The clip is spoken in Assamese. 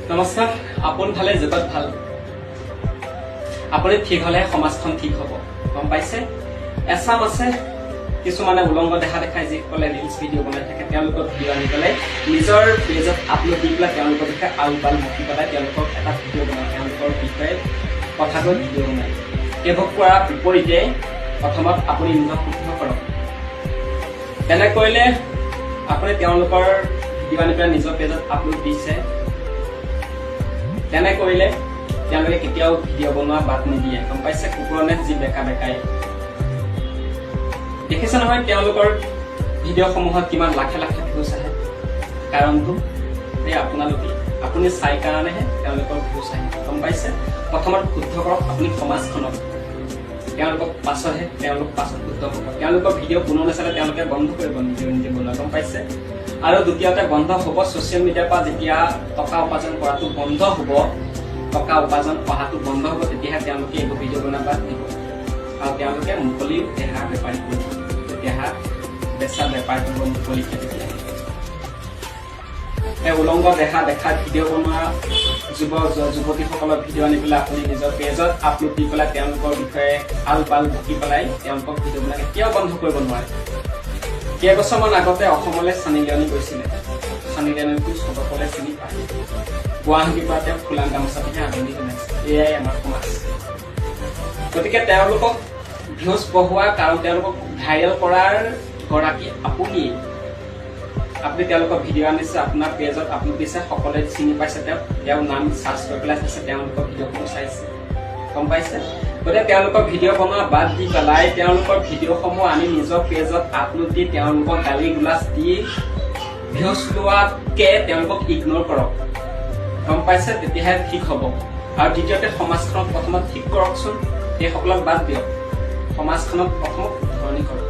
নমস্কাৰ আপোন ভালে জগত ভাল আপুনি ঠিক হলে সমাজখন ঠিক হ'ব গম পাইছে এছাম আছে কিছুমানে উলংগ দেখাই যিসকলে ৰিলছ ভিডিঅ' বনাই থাকে তেওঁলোকৰ ভিডিঅ' আনি পেলাই নিজৰ পেজত আপলোড দি পেলাই তেওঁলোকৰ বিষয়ে আলবাল মুখি পেলাই তেওঁলোকক এটা ভিডিঅ' বনায় তেওঁলোকৰ বিষয়ে কথা কৈ ভিডিঅ' বনায় সেইবোৰ কৰাৰ বিপৰীতে প্ৰথমত আপুনি নিজক শুদ্ধ কৰক তেনে কৰিলে আপুনি তেওঁলোকৰ ভিডিঅ' আনি পেলাই নিজৰ পেজত আপলোড দিছে তেনে কৰিলে তেওঁলোকে কেতিয়াও ভিডিঅ' বনোৱা বাদ নিদিয়ে গম পাইছে কুকুৰনে যি বেকা বেকাই দেখিছে নহয় তেওঁলোকৰ ভিডিঅ'সমূহত কিমান লাখে লাখে ভিউজ আহে কাৰণটো এই আপোনালোকে আপুনি চাই কাৰণেহে তেওঁলোকৰ ভিউজ আহে গম পাইছে প্ৰথমত শুদ্ধ কৰক আপুনি সমাজখনক তেওঁলোকক পাছতহে তেওঁলোক পাছত শুদ্ধ হ'ব তেওঁলোকৰ ভিডিঅ' কোনো নাচালে তেওঁলোকে বন্ধ কৰিব নিজে বনোৱা গম পাইছে আৰু দ্বিতীয়তে বন্ধ হ'ব ছ'চিয়েল মিডিয়াৰ পৰা যেতিয়া টকা উপাৰ্জন কৰাটো বন্ধ হ'ব টকা উপাৰ্জন অহাটো বন্ধ হ'ব তেতিয়াহে তেওঁলোকে এইবোৰ ভিডিঅ' বনোৱা বাদ দিব আৰু তেওঁলোকে মুকলি দেহা বেপাৰী কৰিব দেহা বেচা বেপাৰ কৰিব মুকলিকে তেতিয়া উলংগ দেহা ভিডিঅ' বনোৱা যুৱতীসকলৰ ভিডিঅ' আনি পেলাই আপুনি নিজৰ পেজত আপলোড দি পেলাই তেওঁলোকৰ বিষয়ে আল পাল বকি পেলাই তেওঁলোকক ভিডিঅ' বনাই কেতিয়াও বন্ধ কৰিব নোৱাৰে কেইবছৰমান আগতে অসমলৈ চানি লিয়নি গৈছিলে চানি লিয়নিটো সকলে চিনি পায় গুৱাহাটীৰ পৰা তেওঁ ফুলান গামোচা পিন্ধি আদৰণি জনাইছে এয়াই আমাৰ সমাজ গতিকে তেওঁলোকক ভিউজ বঢ়োৱাৰ কাৰণ তেওঁলোকক ভাইৰেল কৰাৰ গৰাকী আপুনি তেওঁলোকৰ ভিডিঅ' আনিছে আপোনাৰ পেজত আপলোড দিছে সকলোৱে চিনি পাইছে তেওঁৰ নাম চাৰ্চ কৰি পেলাই চাইছে তেওঁলোকৰ ভিডিঅ'সমূহ চাইছে গম পাইছে গতিকে তেওঁলোকৰ ভিডিঅ' বনোৱা বাদ দি পেলাই তেওঁলোকৰ ভিডিঅ'সমূহ আনি নিজৰ পেজত আপলোড দি তেওঁলোকক গালি গুলাজ দি ভিউজ লোৱাতকে তেওঁলোকক ইগন'ৰ কৰক গম পাইছে তেতিয়াহে ঠিক হ'ব আৰু দ্বিতীয়তে সমাজখনক প্ৰথমত ঠিক কৰকচোন সেইসকলক বাদ দিয়ক সমাজখনক প্ৰথমত শুধৰণি কৰক